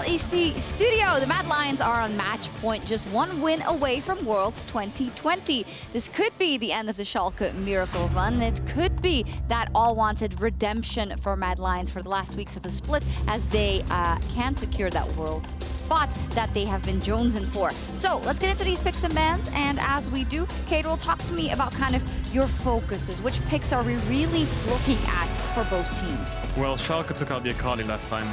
LEC studio. The MAD Lions are on match point, just one win away from Worlds 2020. This could be the end of the Schalke miracle run. It could be that all-wanted redemption for MAD Lions for the last weeks of the split, as they can secure that Worlds spot that they have been jonesing for. So let's get into these picks and bans, and as we do, Kate will talk to me about kind of your focuses. Which picks are we really looking at for both teams? Well, Schalke took out the Akali last time.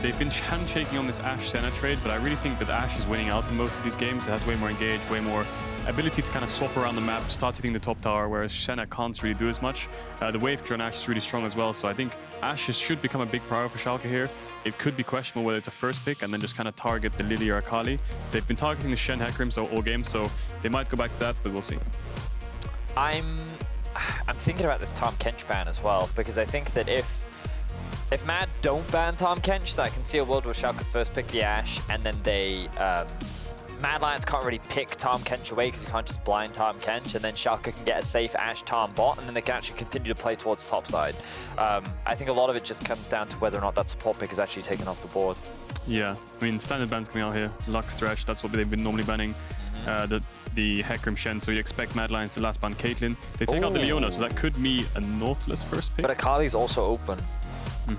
They've been handshaking on this Ashe Senna trade, but I really think that Ashe is winning out in most of these games. It has way more engage, way more ability to kind of swap around the map, start hitting the top tower, whereas Senna can't really do as much. The wave draw on Ashe is really strong as well, so I think Ashe should become a big priority for Schalke here. It could be questionable whether it's a first pick and then just kind of target the Lillia or Akali. They've been targeting the Shen Hecarim all game, so they might go back to that, but we'll see. I'm thinking about this Tahm Kench ban as well, because I think that if MAD don't ban Tahm Kench, that I can see a world where Schalke first pick the Ashe, and then they MAD Lions can't really pick Tahm Kench away because you can't just blind Tahm Kench, and then Schalke can get a safe Ashe Tahm bot, and then they can actually continue to play towards top side. I think a lot of it just comes down to whether or not that support pick is actually taken off the board. Yeah, I mean, standard bans coming out here. Lux, Thresh, that's what they've been normally banning. The Hecarim Shen, so you expect MAD Lions to last ban Caitlyn. They take out the Leona, so that could be a Nautilus first pick. But Akali's also open.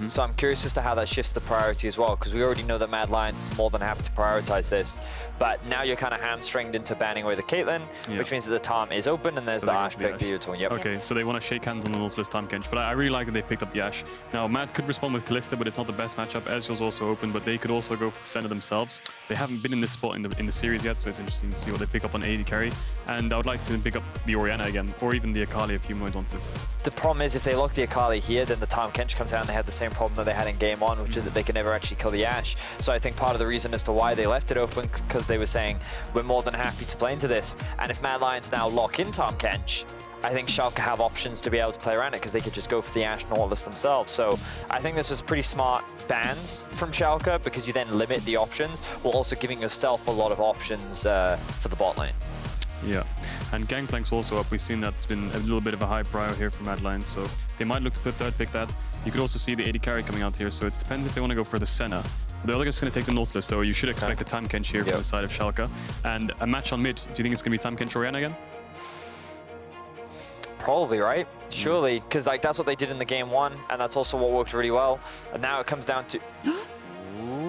So I'm curious as to how that shifts the priority as well, because we already know that MAD Lions is more than happy to prioritize this. But now you're kind of hamstringed into banning away the Caitlyn, which means that the Tahm is open, and there's the Ashe pick that you're talking. Yep. Okay, so they want to shake hands on the Nautilus Tahm Kench, but I really like that they picked up the Ashe. Now, MAD could respond with Kalista, but it's not the best matchup. Ezreal's also open, but they could also go for the Senna themselves. They haven't been in this spot in the series yet, so it's interesting to see what they pick up on AD carry. And I would like to see them pick up the Orianna again, or even the Akali if Humanoid wants it. The problem is, if they lock the Akali here, then the Tahm Kench comes out and they have the same problem that they had in game one, which is that they can never actually kill the Ashe. So I think part of the reason as to why they left it open, because they were saying, we're more than happy to play into this. And if MAD Lions now lock in Tahm Kench, I think Schalke have options to be able to play around it, because they could just go for the Ashe Nautilus themselves. So I think this was pretty smart bans from Schalke, because you then limit the options, while also giving yourself a lot of options for the bot lane. Yeah, and Gangplank's also up. We've seen that's been a little bit of a high prior here for MAD Lions, so they might look to put third pick that. You could also see the AD carry coming out here, so it depends if they want to go for the Senna. The other guy's going to take the Nautilus, so you should expect a Tahm Kench here from the side of Schalke. And a match on mid, do you think it's going to be Tahm Kench Orianna again? Probably, right? Surely, because like that's what they did in the game one, and that's also what worked really well. And now it comes down to...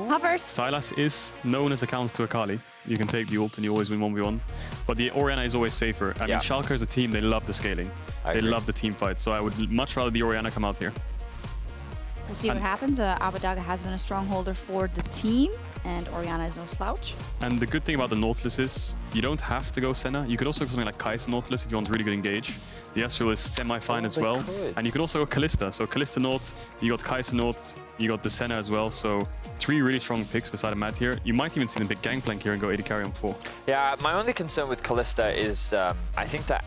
Hovers. Sylas is known as a counter to Akali. You can take the ult and you always win 1v1. But the Orianna is always safer. I mean, Schalke as a team, they love the scaling. They love the team fight, so I would much rather the Orianna come out here. We'll see what happens. Abbedagge has been a strongholder for the team, and Orianna is no slouch. And the good thing about the Nautilus is you don't have to go Senna. You could also go something like Kaiser Nautilus if you want really good engage. The Ezreal is semi-fine as well. And you could also go Kalista. So Kalista Naut, you got Kaiser Naut, you got the Senna as well. So 3 really strong picks beside a MAD here. You might even see them pick Gangplank here and go AD carry on 4. Yeah, my only concern with Kalista is I think that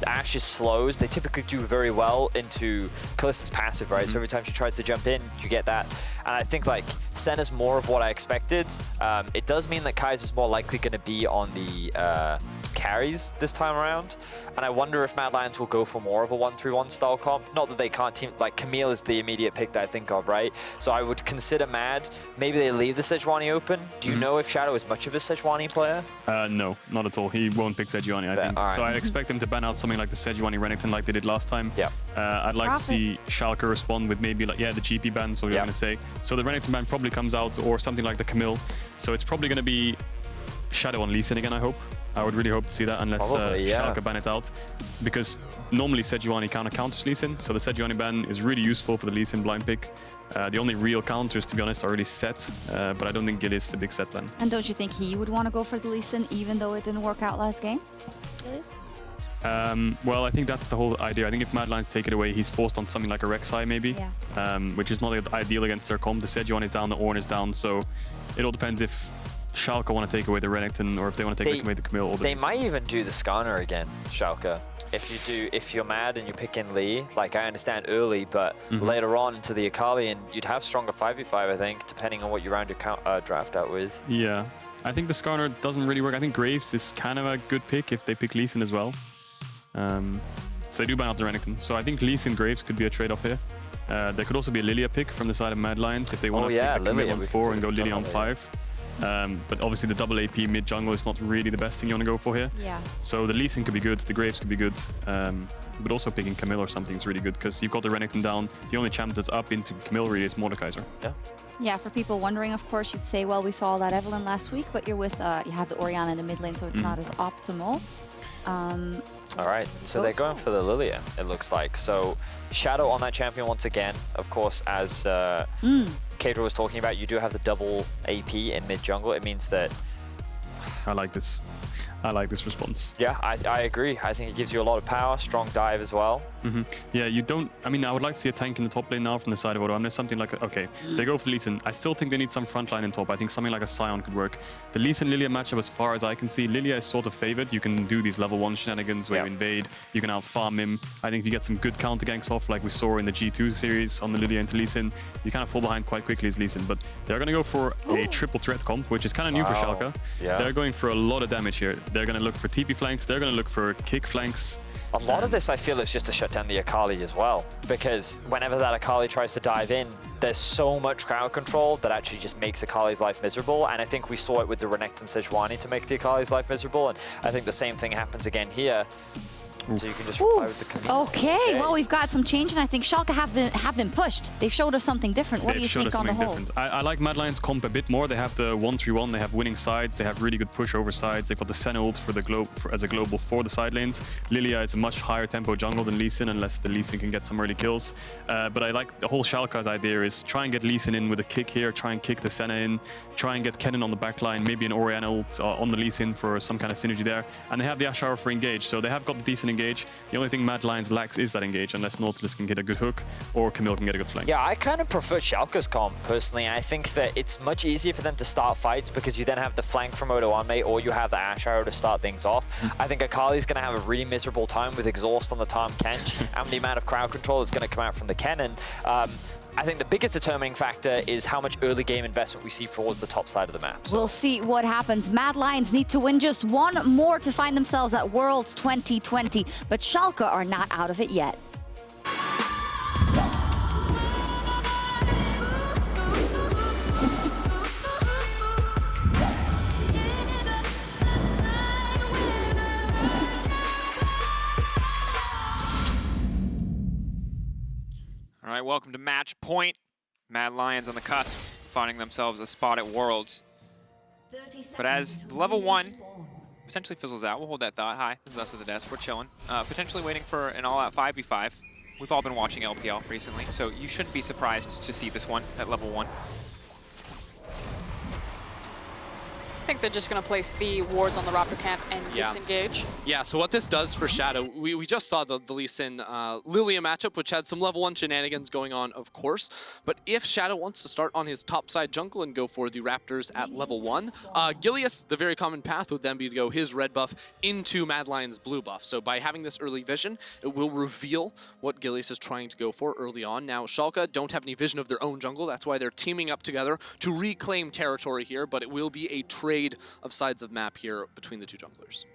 Ashe's slows, they typically do very well into Kalista's passive, right? So every time she tries to jump in, you get that. And I think like Senna's more of what I expected. It does mean that Kaiser's more likely going to be on the carries this time around. And I wonder if MAD Lions will go for more of a 1-3-1 style comp. Not that they can't team, like Camille is the immediate pick that I think of, right? So I would consider MAD, maybe they leave the Sejuani open. Do you know if Shadow is much of a Sejuani player? No, not at all. He won't pick Sejuani, I think. So I expect him to ban out something like the Sejuani Renekton like they did last time. Yeah. I'd like to see Schalke respond with maybe like, the GP ban, so you're going to say. So the Renekton ban probably comes out, or something like the Camille. So it's probably going to be Shadow on Lee Sin again, I hope. I would really hope to see that, unless Schalke ban it out. Because normally Sejuani counters Lee Sin, so the Sejuani ban is really useful for the Lee Sin blind pick. The only real counters, to be honest, are already set, but I don't think Gilius is a big set plan. And don't you think he would want to go for the Lee Sin, even though it didn't work out last game? Gilius? Well, I think that's the whole idea. I think if MAD Lions take it away, he's forced on something like a Rek'Sai maybe, which is not ideal against their comp. The Sejuani is down, the Ornn is down, so it all depends if Schalke want to take away the Renekton, or if they want to take away the Camille. They might even do the Skarner again, Schalke. If you're mad and you pick in Lee, like I understand early, but later on into the Akali, and you'd have stronger 5v5, I think, depending on what you round your draft out with. Yeah, I think the Skarner doesn't really work. I think Graves is kind of a good pick if they pick Lee Sin as well. So they do ban out the Renekton. So I think Lee Sin Graves could be a trade-off here. There could also be a Lillia pick from the side of MAD Lions if they want to pick the commit on 4 and go Lillia on 5. But obviously the double AP mid jungle is not really the best thing you want to go for here. Yeah. So the Lee Sin could be good, the Graves could be good, but also picking Camille or something is really good because you've got the Renekton down. The only champ that's up into Camille really is Kaiser. Yeah. Yeah, for people wondering, of course, you'd say, well, we saw that Evelyn last week, but you're with, you have the Orianna in the mid lane, so it's not as optimal. All right, so they're going for the Lillia, it looks like. So Shadow on that champion once again. Of course, as Kadra was talking about, you do have the double AP in mid jungle. It means that... I like this. I like this response. Yeah, I agree. I think it gives you a lot of power, strong dive as well. Yeah, you don't... I mean, I would like to see a tank in the top lane now from the side of Odoamne. Something like... Okay, they go for the Lee Sin. I still think they need some front line in top. I think something like a Scion could work. The Lee Sin-Lillia matchup, as far as I can see, Lillia is sort of favored. You can do these level 1 shenanigans where you invade. You can out-farm him. I think if you get some good counter ganks off, like we saw in the G2 series on the Lillia into Lee Sin, you kind of fall behind quite quickly as Lee Sin. But they're going to go for a triple threat comp, which is kind of new for Schalke. Yeah. They're going for a lot of damage here. They're going to look for TP flanks. They're going to look for kick flanks. A lot of this, I feel, is just to shut down the Akali as well, because whenever that Akali tries to dive in, there's so much crowd control that actually just makes Akali's life miserable, and I think we saw it with the Renekton Sejuani to make the Akali's life miserable, and I think the same thing happens again here. So you can just reply with the Camille. Okay, well, we've got some change, and I think Schalke have been pushed. They've showed us something different. What do you think on the whole? I like MAD Lions comp a bit more. They have the 1-3-1. They have winning sides. They have really good push over sides. They've got the Senna ult for the as a global for the side lanes. Lillia is a much higher tempo jungle than Lee Sin, unless the Lee Sin can get some early kills. But I like the whole Schalke's idea is try and get Lee Sin in with a kick here, try and kick the Senna in, try and get Kennen on the back line, maybe an Orianna ult on the Lee Sin for some kind of synergy there. And they have the Ashe for engage, so they have got the decent engage. The only thing MAD Lions lacks is that engage, unless Nautilus can get a good hook or Camille can get a good flank. Yeah, I kind of prefer Schalke's comp, personally. I think that it's much easier for them to start fights because you then have the flank from Odoamne or you have the Ashe to start things off. I think Akali's going to have a really miserable time with exhaust on the Tahm Kench and the amount of crowd control that's going to come out from the Kennen. I think the biggest determining factor is how much early game investment we see towards the top side of the map. So. We'll see what happens. MAD Lions need to win just one more to find themselves at Worlds 2020, but Schalke are not out of it yet. All right, welcome to match point. MAD Lions on the cusp, finding themselves a spot at Worlds. But as level 1 potentially fizzles out, we'll hold that thought. Hi, this is us at the desk, we're chilling. Potentially waiting for an all-out 5v5. We've all been watching LPL recently, so you shouldn't be surprised to see this one at level 1. I think they're just going to place the wards on the Raptor camp and disengage. Yeah, so what this does for Shadow, we just saw the Lee Sin Lillia matchup, which had some level 1 shenanigans going on, of course. But if Shadow wants to start on his top side jungle and go for the Raptors at level 1, Gilius, the very common path would then be to go his red buff into MAD Lions' blue buff. So by having this early vision, it will reveal what Gilius is trying to go for early on. Now, Schalke don't have any vision of their own jungle. That's why they're teaming up together to reclaim territory here, but it will be a trade of sides of map here between the two junglers.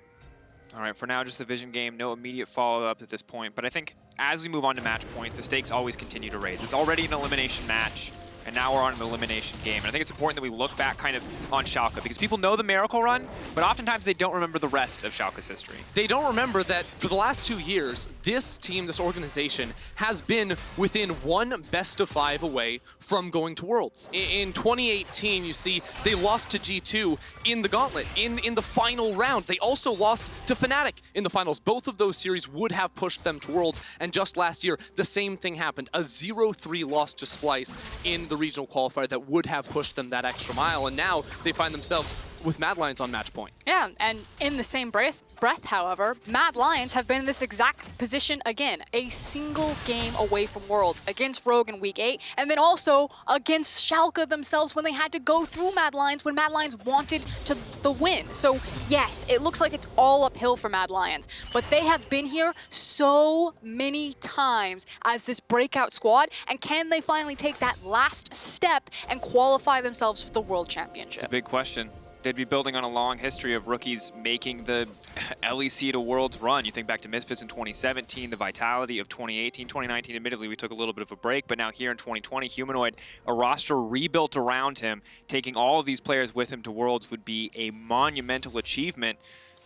All right, for now, just a vision game, no immediate follow-up at this point. But I think as we move on to match point, the stakes always continue to raise. It's already an elimination match, and now we're on an elimination game. And I think it's important that we look back kind of on Schalke, because people know the Miracle Run, but oftentimes they don't remember the rest of Schalke's history. They don't remember that for the last 2 years, this team, this organization, has been within one best-of-5 away from going to Worlds. In 2018, you see, they lost to G2 in the Gauntlet, in the final round. They also lost to Fnatic in the finals. Both of those series would have pushed them to Worlds, and just last year, the same thing happened. A 0-3 loss to Splice in the regional qualifier that would have pushed them that extra mile, and now they find themselves with MAD Lions on match point. Yeah, and in the same breath, however, MAD Lions have been in this exact position again, a single game away from Worlds against Rogue in Week 8, and then also against Schalke themselves when they had to go through MAD Lions when MAD Lions wanted the win. So yes, it looks like it's all uphill for MAD Lions, but they have been here so many times as this breakout squad, and can they finally take that last step and qualify themselves for the World Championship? It's a big question. they'd be building on a long history of rookies making the LEC to Worlds run. You think back to Misfits in 2017, the Vitality of 2018, 2019. Admittedly, we took a little bit of a break, but now here in 2020, Humanoid, a roster rebuilt around him, taking all of these players with him to Worlds would be a monumental achievement.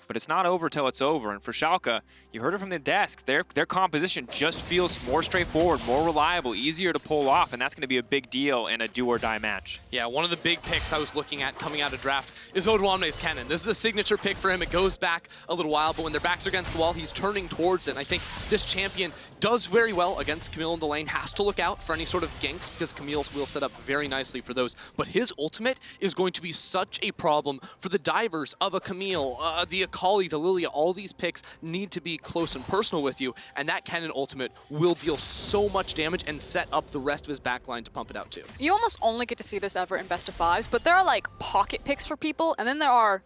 But it's not over till it's over. And for Schalke, you heard it from the desk, their composition just feels more straightforward, more reliable, easier to pull off, and that's going to be a big deal in a do-or-die match. Yeah, one of the big picks I was looking at coming out of draft is Odoamne's Kennen. This is a signature pick for him. It goes back a little while, but when their backs are against the wall, he's turning towards it. And I think this champion does very well against Camille in the lane, has to look out for any sort of ganks because Camille will set up very nicely for those. But his ultimate is going to be such a problem for the divers of a Camille, the Akali, the Lillia. All these picks need to be close and personal with you, and that Kennen ultimate will deal so much damage and set up the rest of his backline to pump it out too. You almost only get to see this ever in best of fives, but there are like pocket picks for people, and then there are,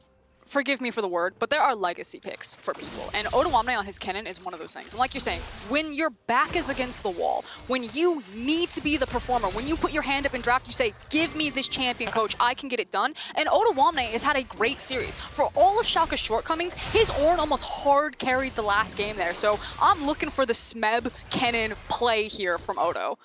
forgive me for the word, but there are legacy picks for people. And Odoamne on his Kennen is one of those things. And like you're saying, when your back is against the wall, when you need to be the performer, when you put your hand up in draft, you say, give me this champion, coach, I can get it done. And Odoamne has had a great series. For all of Schalke's shortcomings, his Ornn almost hard carried the last game there. So I'm looking for the Smeb Kennen play here from Odo.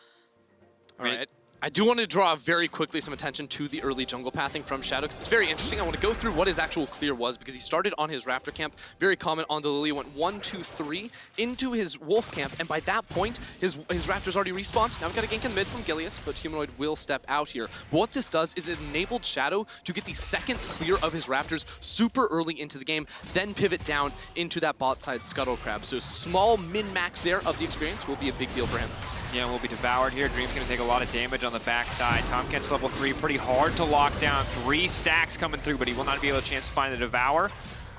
All right. I do want to draw very quickly some attention to the early jungle pathing from Shadow, because it's very interesting. I want to go through what his actual clear was, because he started on his Raptor camp, very common on the Lillia, went 1, 2, 3 into his Wolf camp, and by that point, his Raptors already respawned. Now we've got a gank in mid from Gilius, but Humanoid will step out here. But what this does is it enabled Shadow to get the second clear of his Raptors super early into the game, then pivot down into that bot side Scuttle Crab. So small min-max there of the experience will be a big deal for him. Yeah, we'll be devoured here. Dream's going to take a lot of damage on the backside. Tahm gets level 3, pretty hard to lock down. 3 stacks coming through, but he will not be able to chance to find the Devour.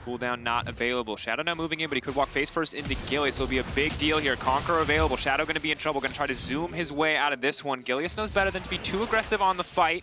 Cooldown not available. Shadow now moving in, but he could walk face first into Gilius, so it'll be a big deal here. Conqueror available. Shadow going to be in trouble, going to try to zoom his way out of this one. Gilius knows better than to be too aggressive on the fight.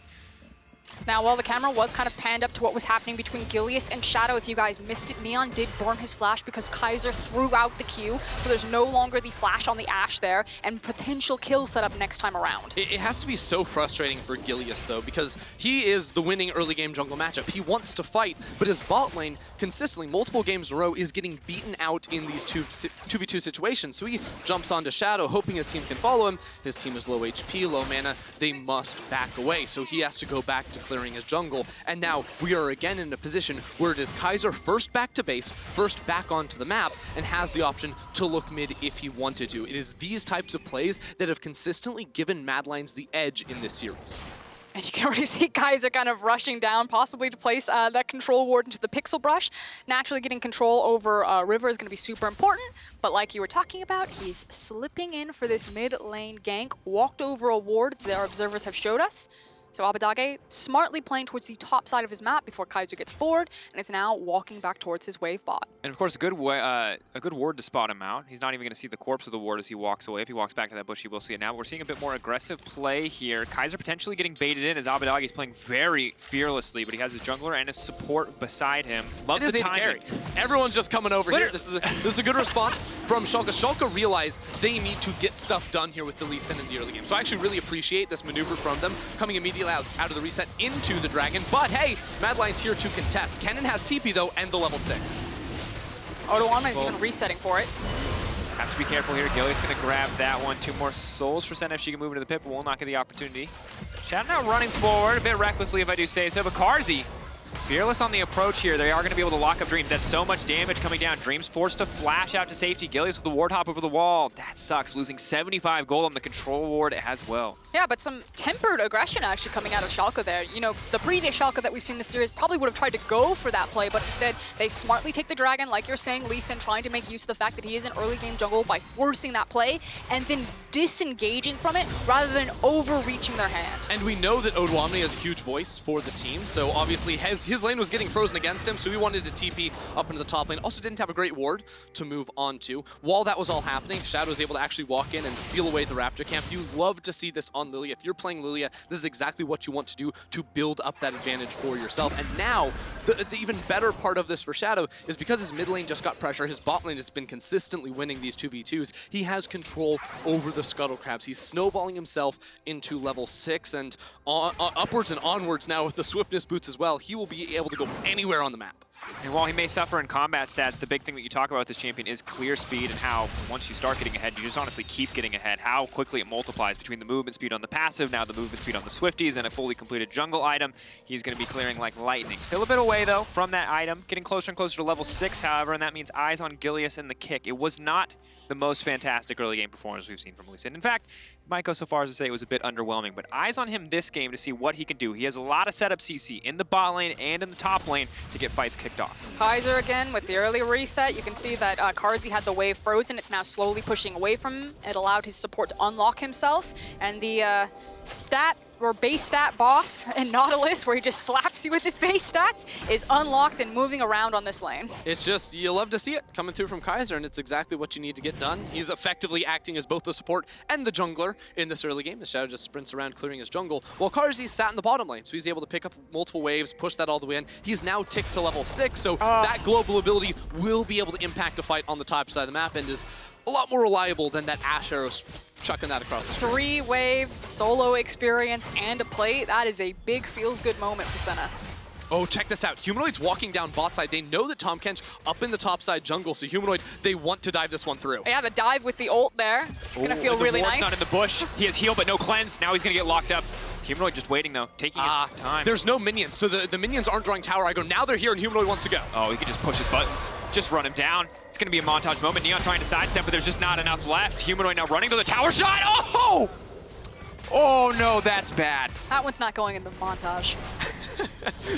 Now, while the camera was kind of panned up to what was happening between Gilius and Shadow, if you guys missed it, Neon did burn his flash because Kaiser threw out the Q, so there's no longer the flash on the Ashe there, and potential kill set up next time around. It has to be so frustrating for Gilius, though, because he is the winning early game jungle matchup. He wants to fight, but his bot lane, consistently, multiple games in a row, is getting beaten out in these 2v2 situations. So he jumps onto Shadow, hoping his team can follow him. His team is low HP, low mana. They must back away, so he has to go back to clearing his jungle. And now we are again in a position where it is Kaiser first back to base, first back onto the map, and has the option to look mid if he wanted to. It is these types of plays that have consistently given MAD Lions the edge in this series. And you can already see Kaiser kind of rushing down, possibly to place that control ward into the pixel brush. Naturally, getting control over River is going to be super important, but like you were talking about, he's slipping in for this mid lane gank, walked over a ward that our observers have showed us. So Abbedagge smartly playing towards the top side of his map before Kaiser gets bored, and is now walking back towards his wave bot. And of course, a good ward to spot him out. He's not even going to see the corpse of the ward as he walks away. If he walks back to that bush, he will see it now. We're seeing a bit more aggressive play here. Kaiser potentially getting baited in as Abbedagge is playing very fearlessly, but he has his jungler and his support beside him. Love the timing. Everyone's just coming over here. This is a good response from Schalke. Schalke realize they need to get stuff done here with the Lee Sin in the early game. So I actually really appreciate this maneuver from them, coming immediately out of the reset into the dragon. But hey, MAD Lions here to contest. Kennen has TP though, and the level 6. Odoamne is even resetting for it. Have to be careful here. Gilius going to grab that one. 2 more souls for Senna if she can move into the pit, but will not get the opportunity. Shadow now running forward, a bit recklessly if I do say so, but Carzzy fearless on the approach here. They are going to be able to lock up Dreams. That's so much damage coming down. Dreams forced to flash out to safety. Gilius with the ward hop over the wall. That sucks. Losing 75 gold on the control ward as well. Yeah, but some tempered aggression actually coming out of Schalke there. You know, the previous Schalke that we've seen this series probably would have tried to go for that play, but instead they smartly take the dragon, like you're saying, Lee Sin trying to make use of the fact that he is an early game jungle by forcing that play and then disengaging from it rather than overreaching their hand. And we know that Odoamne has a huge voice for the team, so obviously his lane was getting frozen against him, so he wanted to TP up into the top lane. Also didn't have a great ward to move on to. While that was all happening, Shadow was able to actually walk in and steal away the Raptor camp. You love to see this on on Lillia. If you're playing Lillia, this is exactly what you want to do to build up that advantage for yourself. And now, the even better part of this for Shadow is because his mid lane just got pressure, his bot lane has been consistently winning these 2v2s, he has control over the Scuttle Crabs. He's snowballing himself into level 6 and upwards and onwards now with the swiftness boots as well. He will be able to go anywhere on the map. And while he may suffer in combat stats, the big thing that you talk about with this champion is clear speed and how once you start getting ahead, you just honestly keep getting ahead. How quickly it multiplies between the movement speed on the passive, now the movement speed on the Swifties, and a fully completed jungle item. He's going to be clearing like lightning. Still a bit away, though, from that item. Getting closer and closer to level 6, however, and that means eyes on Gilius and the kick. It was not the most fantastic early game performance we've seen from Lee Sin. In fact, might go so far as to say it was a bit underwhelming, but eyes on him this game to see what he can do. He has a lot of setup CC in the bot lane and in the top lane to get fights kicked off. Kaiser again with the early reset. You can see that Carzzy had the wave frozen. It's now slowly pushing away from him. It allowed his support to unlock himself. And the stat or base stat boss in Nautilus, where he just slaps you with his base stats, is unlocked and moving around on this lane. It's just, you love to see it coming through from Kaiser, and it's exactly what you need to get done. He's effectively acting as both the support and the jungler in this early game. The Shadow just sprints around clearing his jungle, while Carzzy sat in the bottom lane, so he's able to pick up multiple waves, push that all the way in. He's now ticked to level 6, so that global ability will be able to impact a fight on the top side of the map and is a lot more reliable than that Ashe arrow chucking that across the screen. 3 waves, solo experience, and a play. That is a big feels-good moment for Senna. Oh, check this out. Humanoid's walking down bot side. They know that Tahm Kench up in the top side jungle, so Humanoid, they want to dive this one through. Yeah, the dive with the ult there. It's going to feel really nice. Not in the bush. He has heal, but no cleanse. Now he's going to get locked up. Humanoid just waiting, though, taking his time. There's no minions, so the minions aren't drawing tower aggro. Now they're here, and Humanoid wants to go. Oh, he can just push his buttons. Just run him down. It's going to be a montage moment. Neon trying to sidestep, but there's just not enough left. Humanoid now running to the tower shot. Oh! Oh, no, that's bad. That one's not going in the montage.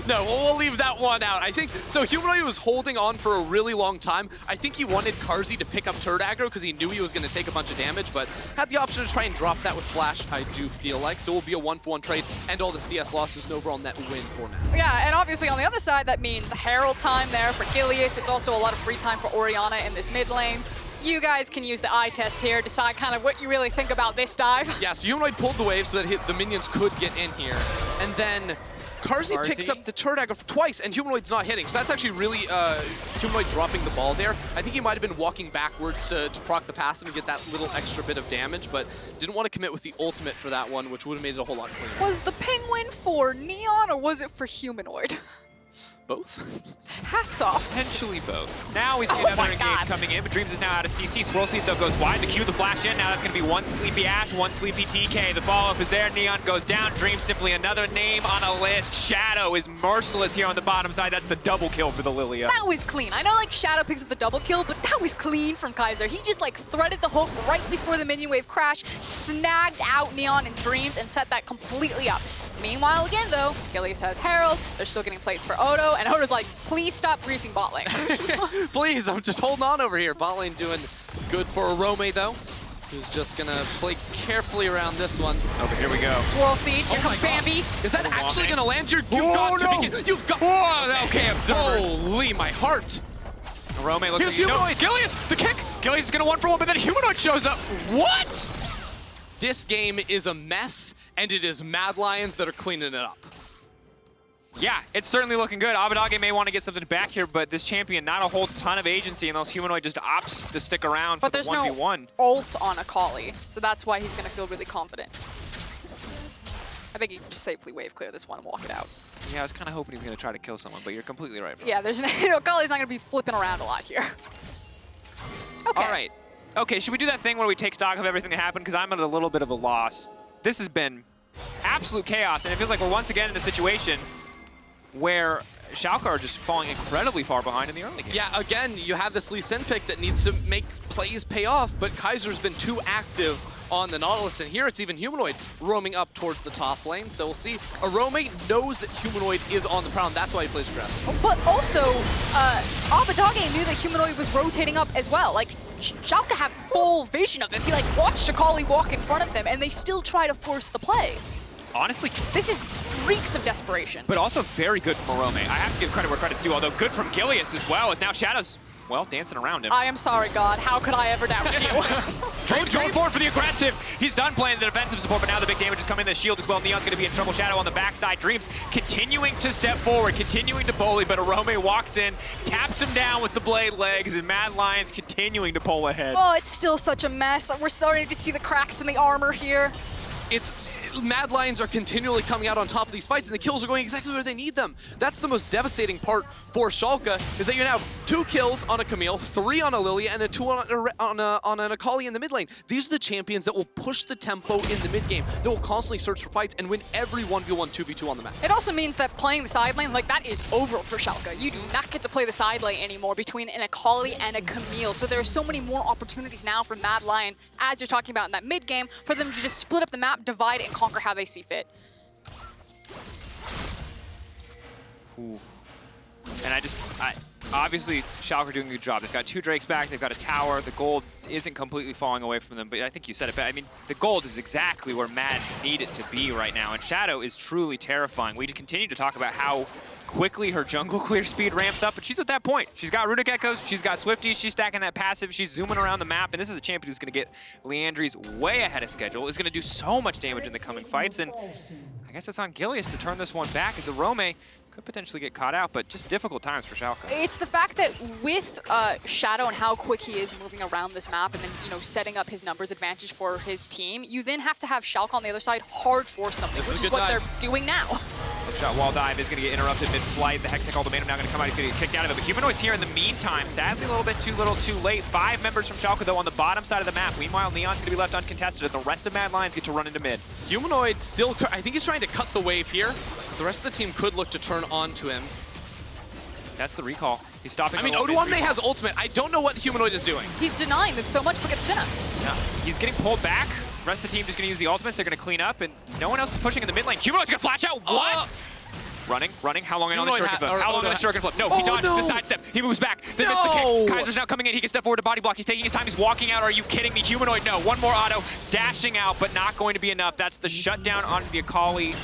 No, we'll leave that one out. I think, so Humanoid was holding on for a really long time. I think he wanted Carzzy to pick up turret aggro because he knew he was going to take a bunch of damage, but had the option to try and drop that with flash, I do feel like. So it will be a 1-for-1 trade, and all the CS losses, an overall net win for now. Yeah, and obviously on the other side, that means Herald time there for Gilius. It's also a lot of free time for Orianna in this mid lane. You guys can use the eye test here, decide kind of what you really think about this dive. Yeah, so Humanoid pulled the wave so that the minions could get in here, and then Carzzy picks up the turret aggro twice, and Humanoid's not hitting. So that's actually really Humanoid dropping the ball there. I think he might have been walking backwards to proc the passive and get that little extra bit of damage, but didn't want to commit with the ultimate for that one, which would have made it a whole lot cleaner. Was the penguin for Neon, or was it for Humanoid? Both? Hats off. Potentially both. Now he's getting another engage coming in, but Dreams is now out of CC. Swirl Sleep, though, goes wide. The Q, the flash in. Now that's going to be one sleepy Ashe, one sleepy TK. The follow-up is there. Neon goes down. Dreams simply another name on a list. Shadow is merciless here on the bottom side. That's the double kill for the Lillia. That was clean. I know, like, Shadow picks up the double kill, but that was clean from Kaiser. He just, like, threaded the hook right before the minion wave crash, snagged out Neon and Dreams, and set that completely up. Meanwhile, again, though, Gilius has Herald. They're still getting plates for Odo, and Odo's like, please stop griefing bot lane. Please, I'm just holding on over here. Bot lane doing good for Orome, though, who's just going to play carefully around this one. Okay, here we go. Swirl Seed, here comes Bambi. Is that actually going to land? You've got to begin. You've got. Whoa, okay, observers. Holy, my heart. Orome looks Here's Humanoid. Gilius, the kick. Gilius is going to 1-for-1, but then Humanoid shows up. What? This game is a mess, and it is Mad Lions that are cleaning it up. Yeah, it's certainly looking good. Abbedagge may want to get something back here, but this champion, not a whole ton of agency unless Humanoid just opts to stick around for the 1v1. But there's no ult on Akali, so that's why he's going to feel really confident. I think he can just safely wave clear this one and walk it out. Yeah, I was kind of hoping he was going to try to kill someone, but you're completely right. Yeah, there's Akali's not going to be flipping around a lot here. Okay. All right. Okay, should we do that thing where we take stock of everything that happened? Because I'm at a little bit of a loss. This has been absolute chaos, and it feels like we're once again in a situation where Schalke are just falling incredibly far behind in the early game. Yeah, again, you have this Lee Sin pick that needs to make plays pay off, but Kaiser's been too active on the Nautilus, and here it's even Humanoid roaming up towards the top lane, so we'll see. Orome knows that Humanoid is on the prowl, that's why he plays aggressive. But also, Abbedagge knew that Humanoid was rotating up as well. Like, Schalke have full vision of this. He, like, watched Akali walk in front of them, and they still try to force the play. Honestly, this is reeks of desperation. But also very good from Orome. I have to give credit where credit's due, although good from Gilius as well, as now Shadow's well, dancing around him. I am sorry, God. How could I ever doubt you? Dreams going forward for the aggressive. He's done playing the defensive support, but now the big damage is coming in the shield as well. Neon's going to be in trouble. Shadow on the backside. Dreams continuing to step forward, continuing to bully, but Orome walks in, taps him down with the blade legs, and Mad Lions continuing to pull ahead. Oh, it's still such a mess. We're starting to see the cracks in the armor here. Mad Lions are continually coming out on top of these fights, and the kills are going exactly where they need them. That's the most devastating part for Schalke, is that you now have 2 kills on a Camille, 3 on a Lillia, and 2 on an Akali in the mid lane. These are the champions that will push the tempo in the mid game, that will constantly search for fights and win every 1v1, 2v2 on the map. It also means that playing the side lane, like, that is over for Schalke. You do not get to play the side lane anymore between an Akali and a Camille. So there are so many more opportunities now for Mad Lion, as you're talking about in that mid game, for them to just split up the map, divide and conquer how they see fit. Ooh. And obviously, Schalke are doing a good job. They've got 2 Drakes back, they've got a tower, the gold isn't completely falling away from them, but I think you said it, but I mean, the gold is exactly where Mad need it to be right now, and Shadow is truly terrifying. We continue to talk about how quickly her jungle clear speed ramps up, but she's at that point. She's got Runic Echoes, she's got Swifties, she's stacking that passive, she's zooming around the map, and this is a champion who's going to get Leandri's way ahead of schedule, is going to do so much damage in the coming fights, and I guess it's on Gilius to turn this one back as Orome could potentially get caught out, but just difficult times for Schalke. It's the fact that with Shadow and how quick he is moving around this map and then, you know, setting up his numbers advantage for his team, you then have to have Schalke on the other side hard force something, which is what they're doing now. Hookshot wall dive is going to get interrupted mid-flight. The Hextech Ultimatum now going to come out. He's going to get kicked out of it. But Humanoid's here in the meantime. Sadly, a little bit too little too late. 5 members from Schalke, though, on the bottom side of the map. Meanwhile, Neon's going to be left uncontested, and the rest of Mad Lions get to run into mid. Humanoid still, I think he's trying to cut the wave here. The rest of the team could look to turn on to him. That's the recall. He's stopping. I mean, Odoamne has ultimate. I don't know what Humanoid is doing. He's denying them so much. Look at Senna. Yeah. He's getting pulled back. The rest of the team just going to use the ultimates. They're going to clean up, and no one else is pushing in the mid lane. Humanoid's going to flash out. What? Running. How long on the shuriken flip? How long on the shuriken flip? No, he dodges the sidestep. He moves back. They missed the kick. Kaiser's now coming in. He can step forward to body block. He's taking his time. He's walking out. Are you kidding me? Humanoid, no. One more auto. Dashing out, but not going to be enough. That's the shutdown on the Akali.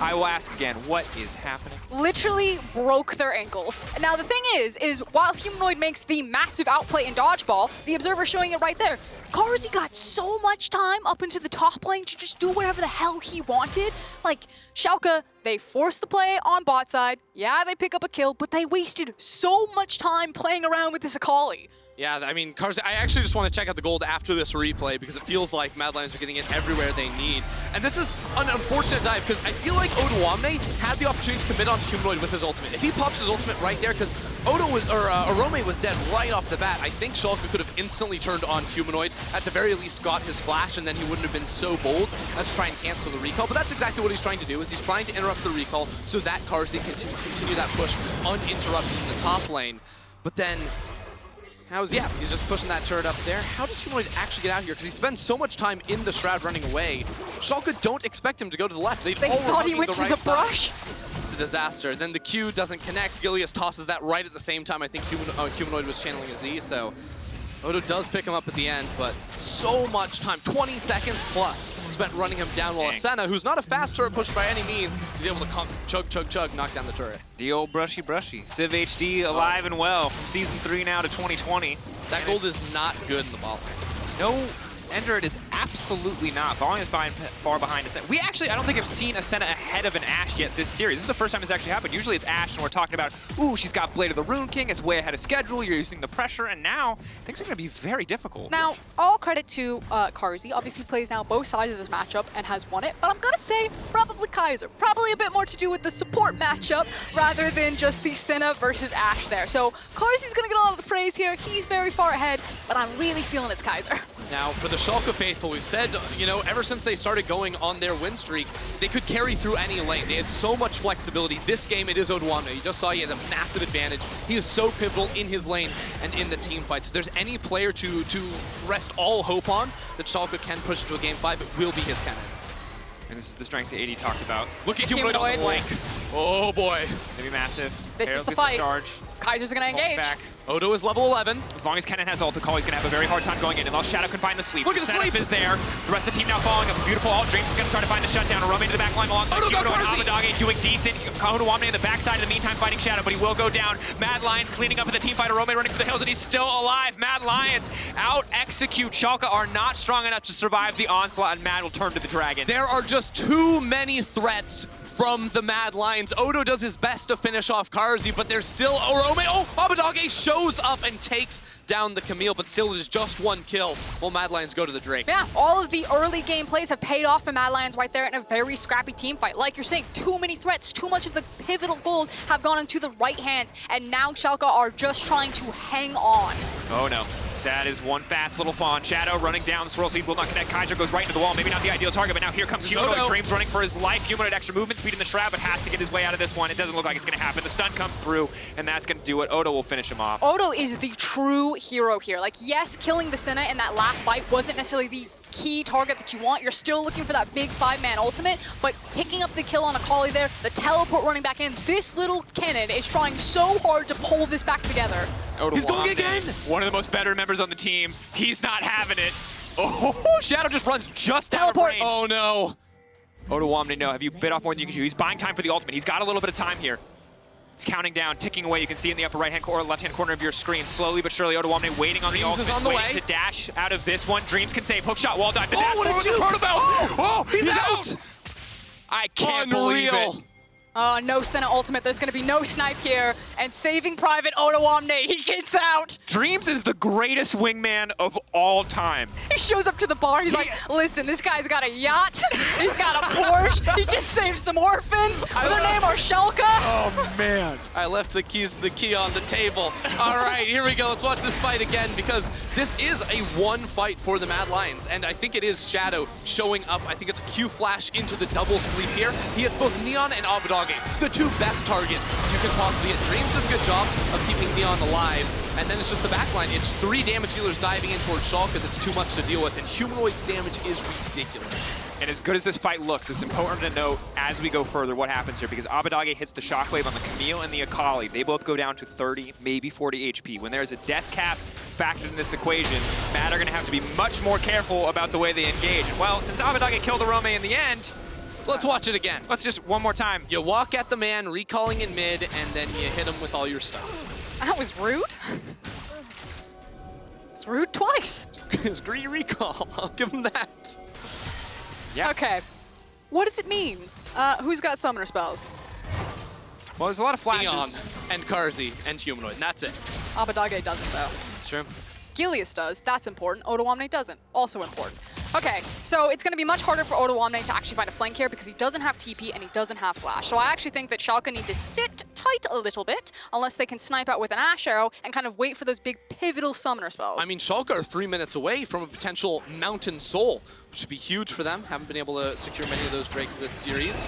I will ask again, what is happening? Literally broke their ankles. Now the thing is while Humanoid makes the massive outplay in dodgeball, the observer showing it right there, Carzzy got so much time up into the top lane to just do whatever the hell he wanted. Like, Schalke, they forced the play on bot side. Yeah, they pick up a kill, but they wasted so much time playing around with this Akali. Yeah, I mean, Carzzy, I actually just want to check out the gold after this replay because it feels like Mad Lions are getting it everywhere they need. And this is an unfortunate dive because I feel like Odoamne had the opportunity to commit on Humanoid with his ultimate. If he pops his ultimate right there, because Orome was dead right off the bat, I think Schalke could have instantly turned on Humanoid, at the very least got his flash, and then he wouldn't have been so bold as to try and cancel the recall. But that's exactly what he's trying to do, is he's trying to interrupt the recall so that Carzzy can continue that push uninterrupted in the top lane. But then he's just pushing that turret up there. How does Humanoid actually get out here? Because he spends so much time in the Shroud running away. Schalke don't expect him to go to the left. They thought he went to the brush. It's a disaster. Then the Q doesn't connect. Gilius tosses that right at the same time. I think Humanoid was channeling a Z, so Odo does pick him up at the end, but so much time, 20 seconds plus, spent running him down, while Senna, who's not a fast turret pusher by any means, is able to come chug, knock down the turret. The old brushy. Civ HD alive and well from Season 3 now to 2020. That gold is not good in the bot lane. No, Ender, it is absolutely not. Volume is far behind Senna. We actually, I don't think I've seen a Senna ahead of an Ashe yet this series. This is the first time it's actually happened. Usually it's Ashe and we're talking about, ooh, she's got Blade of the Rune King, it's way ahead of schedule, you're using the pressure, and now things are going to be very difficult. Now, all credit to Carzzy. Obviously plays now both sides of this matchup and has won it, but I'm going to say probably Kaiser. Probably a bit more to do with the support matchup rather than just the Senna versus Ashe there. So Carzzy's going to get a lot of the praise here. He's very far ahead, but I'm really feeling it's Kaiser. Now, for the Schalke faithful, we've said, you know, ever since they started going on their win streak, they could carry through any lane. They had so much flexibility. This game, it is Odoamne. You just saw he has a massive advantage. He is so pivotal in his lane and in the team fights. If there's any player to rest all hope on that Schalke can push into a game 5, it will be his Kennen. And this is the strength that AD talked about. Look at Humanoid on the flank. Oh boy. Gonna be massive. This is the fight. Charge. Kaiser's gonna engage. Back. Odo is level 11. As long as Kennen has ult, Akali's gonna have a very hard time going in, unless Shadow can find the sleep. Look at the setup sleep! is there. The rest of the team now following up. A beautiful ult. Dreams is gonna try to find the shutdown. Orome into the back line alongside Odo got Humanoid and Carzzy! Abbedagge doing decent. Odoamne in the backside in the meantime fighting Shadow, but he will go down. Mad Lions cleaning up at the team fight. Orome running for the hills, and he's still alive. Mad Lions out-execute. Schalke are not strong enough to survive the onslaught, and Mad will turn to the dragon. There are just too many threats from the Mad Lions. Odo does his best to finish off Carzzy, but there's still Orome. Oh, Abbedagge shows up and takes down the Camille, but still it is just one kill while Mad Lions go to the Drake. Yeah, all of the early game plays have paid off for Mad Lions right there in a very scrappy team fight. Like you're saying, too many threats, too much of the pivotal gold have gone into the right hands, and now Schalke are just trying to hang on. Oh no. That is one fast little fawn. Shadow running down. The swirl speed will not connect. Kaiser goes right into the wall. Maybe not the ideal target, but now here comes Humanoid. Dreams running for his life. Humanoid extra movement speed in the shroud, but has to get his way out of this one. It doesn't look like it's going to happen. The stun comes through, and that's going to do it. Odo will finish him off. Odo is the true hero here. Like, yes, killing the Senna in that last fight wasn't necessarily the key target that you want. You're still looking for that big 5-man ultimate, but picking up the kill on Akali there, the teleport running back in, this little Kennen is trying so hard to pull this back together. He's going again! One of the most better members on the team. He's not having it. Oh, Shadow just runs just out of range. Oh no. Odoamne, no, have you bit off more than you can chew? He's buying time for the ultimate. He's got a little bit of time here. It's counting down, ticking away. You can see in the upper right-hand or left-hand corner of your screen. Slowly but surely, Odoamne waiting on the ultimate, is on the waiting way to dash out of this one. Dreams can save. Hookshot, wall dive, the dash what forward, did the you? Protobelt. Oh, he's out! I can't believe it. No Senna ultimate. There's going to be no snipe here. And saving Private Odoamne, he gets out. Dreams is the greatest wingman of all time. He shows up to the bar. He's like, listen, this guy's got a yacht. He's got a Porsche. He just saved some orphans. Their name are Schalke. Oh, man. I left the key on the table. All right, here we go. Let's watch this fight again, because this is a one fight for the Mad Lions, and I think it is Shadow showing up. I think it's a Q flash into the double sleep here. He hits both Neon and Abbedagge, the two best targets you can possibly hit. Dreams does a good job of keeping Neon alive, and then it's just the backline. It's 3 damage dealers diving in towards Schalke. That's too much to deal with, and Humanoid's damage is ridiculous. And as good as this fight looks, it's important to note as we go further what happens here, because Abbedagge hits the shockwave on the Camille and the Akali. They both go down to 30, maybe 40 HP. When there's a death cap factored in this equation, Mad are going to have to be much more careful about the way they engage. And well, since Abbedagge killed Orome in the end, let's watch it again. let's just one more time. You walk at the man, recalling in mid, and then you hit him with all your stuff. That was rude. It's rude twice. It's greedy recall. I'll give him that. Yeah. Okay. What does it mean? Who's got summoner spells? Well, there's a lot of flashes. Neon and Carzzy and Humanoid, and that's it. Abbedagge doesn't, though. That's true. Gilius does. That's important. Odoamne doesn't. Also important. Okay, so it's going to be much harder for Odoamne to actually find a flank here because he doesn't have TP and he doesn't have flash. So I actually think that Schalke need to sit tight a little bit unless they can snipe out with an Ashe arrow and kind of wait for those big pivotal summoner spells. I mean, Schalke are 3 minutes away from a potential Mountain Soul, which would be huge for them. Haven't been able to secure many of those Drakes this series.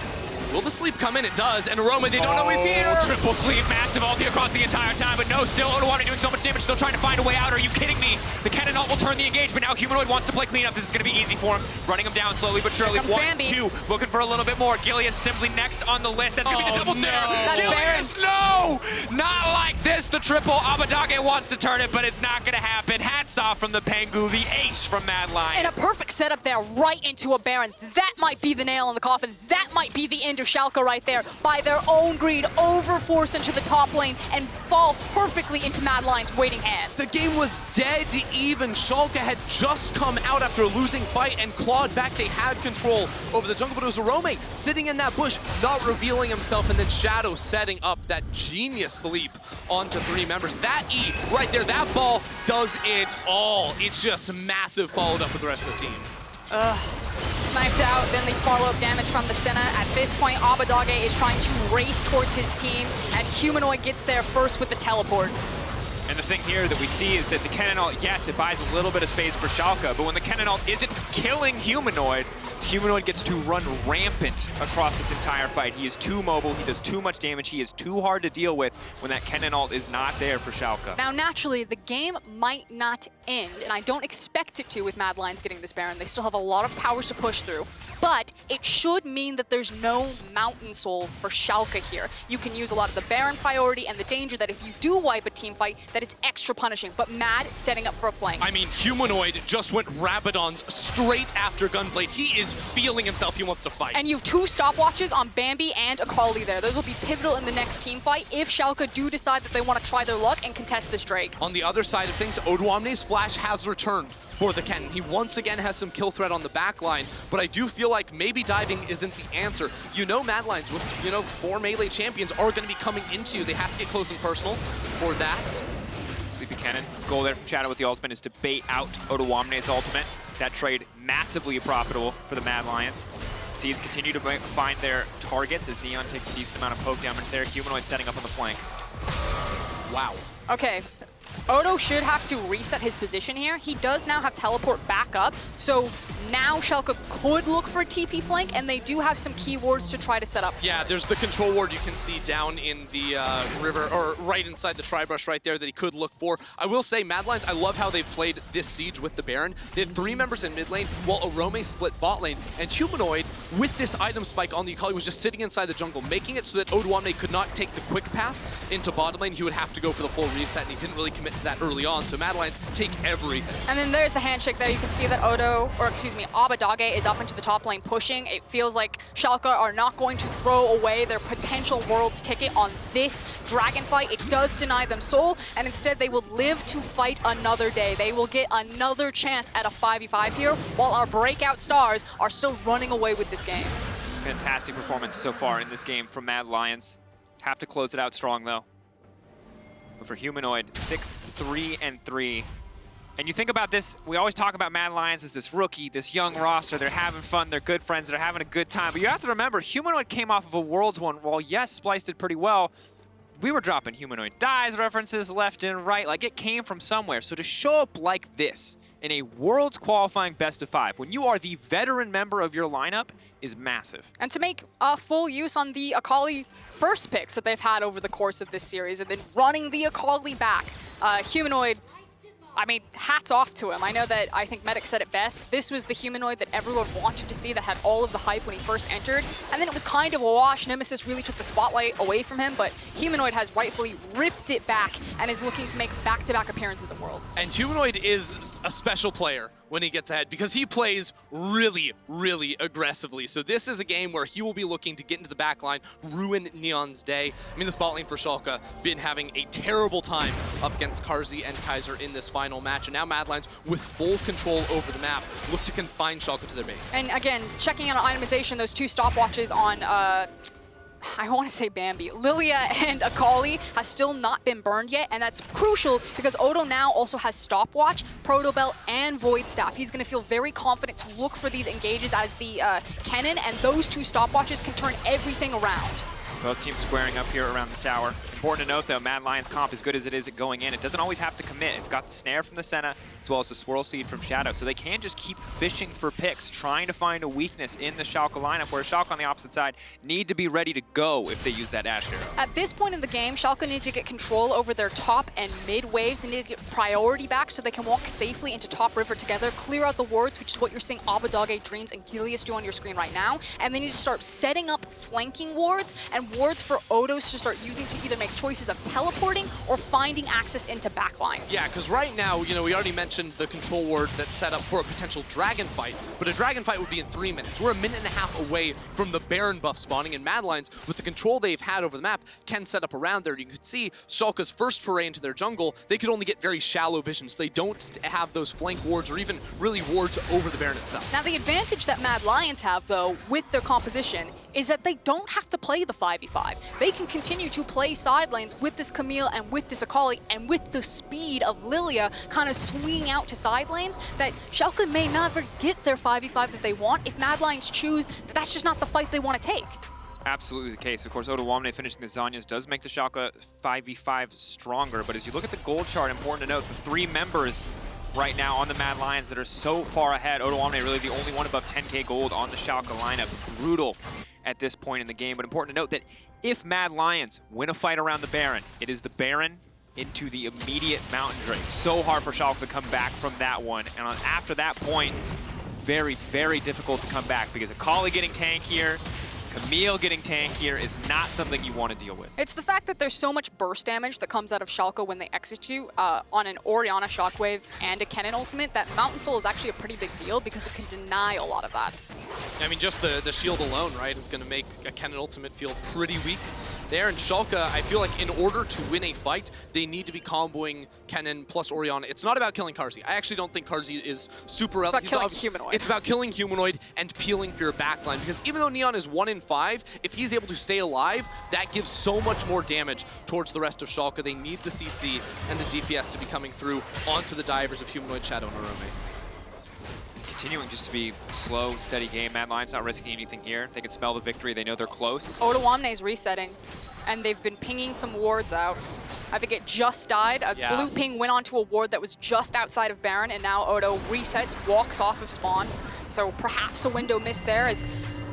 Will the sleep come in? It does, and Orome, they don't know he's here! Triple sleep, massive ulti across the entire time, but no, still Odoamne doing so much damage, still trying to find a way out. Are you kidding me? The Kennen ult will turn the engagement. Now Humanoid wants to play cleanup. This is going to be easy for him. Running him down slowly but surely. 1, Bambi. 2, looking for a little bit more. Gilius simply next on the list. That's going to be the double snare. That's Gilius, no! Not like this. The triple. Abbedagge wants to turn it, but it's not going to happen. Hats off from the Pengu, the ace from Mad Lions. And a perfect setup there right into a Baron. That might be the nail in the coffin. That might be the end of Schalke right there. By their own greed, overforce into the top lane and fall perfectly into Mad Lions' waiting hands. The game was dead even. Schalke had just come out after a losing fight and clawed back. They had control over the jungle, but it was Orome sitting in that bush, not revealing himself, and then Shadow setting up that genius sleep onto 3 members. That E right there, that ball does it all. It's just massive, followed up with the rest of the team. Sniped out, then the follow-up damage from the Senna. At this point, Abbedagge is trying to race towards his team, and Humanoid gets there first with the teleport. And the thing here that we see is that the Kennen ult, yes, it buys a little bit of space for Schalke, but when the Kennen ult isn't killing Humanoid, Humanoid gets to run rampant across this entire fight. He is too mobile, he does too much damage, he is too hard to deal with when that Kennen ult is not there for Schalke. Now, naturally, the game might not end, and I don't expect it to with MAD Lions getting this Baron. They still have a lot of towers to push through, but it should mean that there's no Mountain Soul for Schalke here. You can use a lot of the Baron priority and the danger that if you do wipe a team fight, that it's extra punishing, but MAD setting up for a flank. I mean, Humanoid just went Rabadons straight after Gunblade. He is feeling himself. He wants to fight. And you have 2 stopwatches on Bambi and Akali there. Those will be pivotal in the next team fight if Schalke do decide that they want to try their luck and contest this Drake. On the other side of things, Odoamne's flash has returned for the Kennen. He once again has some kill threat on the back line, but I do feel like maybe diving isn't the answer. You know MAD Lions with, 4 melee champions are going to be coming into you. They have to get close and personal for that. Sleepy Kennen, goal there from Shadow with the ultimate is to bait out Odoamne's ultimate. That trade massively profitable for the MAD Lions. Seeds continue to find their targets as Neon takes a decent amount of poke damage there. Humanoid setting up on the flank. Wow. Okay, Odo should have to reset his position here. He does now have teleport back up, so now Schalke could look for a TP flank, and they do have some key wards to try to set up. Yeah, there's the control ward you can see down in the river, or right inside the Tri-Brush right there that he could look for. I will say, MAD Lions, I love how they've played this siege with the Baron. They had 3 members in mid lane, while Orome split bot lane, and Humanoid, with this item spike on the Akali, was just sitting inside the jungle, making it so that Odoamne could not take the quick path into bottom lane. He would have to go for the full reset, and he didn't really commit to that early on, so MAD Lions take everything. And then there's the handshake there. You can see that Abbedagge is up into the top lane pushing. It feels like Schalke are not going to throw away their potential Worlds ticket on this dragon fight. It does deny them soul, and instead they will live to fight another day. They will get another chance at a 5v5 here, while our breakout stars are still running away with this game. Fantastic performance so far in this game from MAD Lions. Have to close it out strong though. But for Humanoid, 6-3-3. And you think about this, we always talk about MAD Lions as this rookie, this young roster. They're having fun, they're good friends, they're having a good time. But you have to remember, Humanoid came off of a Worlds one. While yes, Splice did pretty well, we were dropping Humanoid dies references left and right. Like, it came from somewhere. So to show up like this in a Worlds qualifying best of 5, when you are the veteran member of your lineup, is massive. And to make full use on the Akali first picks that they've had over the course of this series, and then running the Akali back, Humanoid, I mean, hats off to him. I know that I think Medic said it best. This was the Humanoid that everyone wanted to see, that had all of the hype when he first entered. And then it was kind of a wash. Nemesis really took the spotlight away from him, but Humanoid has rightfully ripped it back and is looking to make back-to-back appearances at Worlds. And Humanoid is a special player when he gets ahead, because he plays really, really aggressively. So this is a game where he will be looking to get into the back line, ruin Neon's day. I mean, this bot lane for Schalke been having a terrible time up against Carzzy and Kaiser in this final match. And now MAD Lions, with full control over the map, look to confine Schalke to their base. And again, checking out on itemization, those 2 stopwatches on I want to say Bambi. Lillia and Akali has still not been burned yet, and that's crucial because Odo now also has Stopwatch, Protobell, and Void Staff. He's going to feel very confident to look for these engages as the Kennen, and those 2 stopwatches can turn everything around. Both teams squaring up here around the tower. Important to note, though, MAD Lions comp, as good as it is at going in, it doesn't always have to commit. It's got the snare from the Senna, as well as the swirl seed from Shadow, so they can just keep fishing for picks, trying to find a weakness in the Schalke lineup, where Schalke on the opposite side need to be ready to go if they use that Ashe hero. At this point in the game, Schalke need to get control over their top and mid waves. They need to get priority back so they can walk safely into top river together, clear out the wards, which is what you're seeing Abbedagge, Dreams, and Gilius do on your screen right now, and they need to start setting up flanking wards and wards for Odos to start using to either make choices of teleporting or finding access into backlines. Yeah, because right now, we already mentioned the control ward that's set up for a potential dragon fight, but a dragon fight would be in 3 minutes. We're a minute and a half away from the Baron buff spawning, and MAD Lions, with the control they've had over the map, can set up around there. You can see Schalke's first foray into their jungle, they could only get very shallow visions. They don't have those flank wards or even really wards over the Baron itself. Now, the advantage that MAD Lions have, though, with their composition is that they don't have to play the 5v5. They can continue to play side lanes with this Camille and with this Akali and with the speed of Lillia kind of swinging out to side lanes, that Schalke may never get their 5v5 that they want if MAD Lions choose that that's just not the fight they want to take. Absolutely the case. Of course, Odoamne finishing the Zanyas does make the Schalke 5v5 stronger, but as you look at the gold chart, important to note, the 3 members right now on the Mad Lions that are so far ahead. Odoamne really the only one above 10k gold on the Schalke lineup. Brutal at this point in the game, but important to note that if Mad Lions win a fight around the Baron, it is the Baron into the immediate Mountain Drake. So hard for Schalke to come back from that one, and after that point, very, very difficult to come back because Akali getting tankier, Camille getting tankier is not something you want to deal with. It's the fact that there's so much burst damage that comes out of Schalke when they execute on an Orianna Shockwave and a Kennen ultimate, that Mountain Soul is actually a pretty big deal because it can deny a lot of that. I mean, just the shield alone, right, is going to make a Kennen ultimate feel pretty weak there. And Schalke, I feel like in order to win a fight, they need to be comboing Kennen plus Orianna. It's not about killing Carzzy. I actually don't think Carzzy is super relevant. It's about killing Humanoid. It's about killing Humanoid and peeling for your backline, because even though Neon is 1 in 5, if he's able to stay alive, that gives so much more damage towards the rest of Schalke. They need the CC and the DPS to be coming through onto the divers of Humanoid, Shadow, and Orome. Continuing just to be slow, steady game. Mad Lions not risking anything here. They can smell the victory. They know they're close. Odoamne is resetting, and they've been pinging some wards out. I think it just died. A blue ping went onto a ward that was just outside of Baron, and now Odo resets, walks off of spawn. So perhaps a window missed there as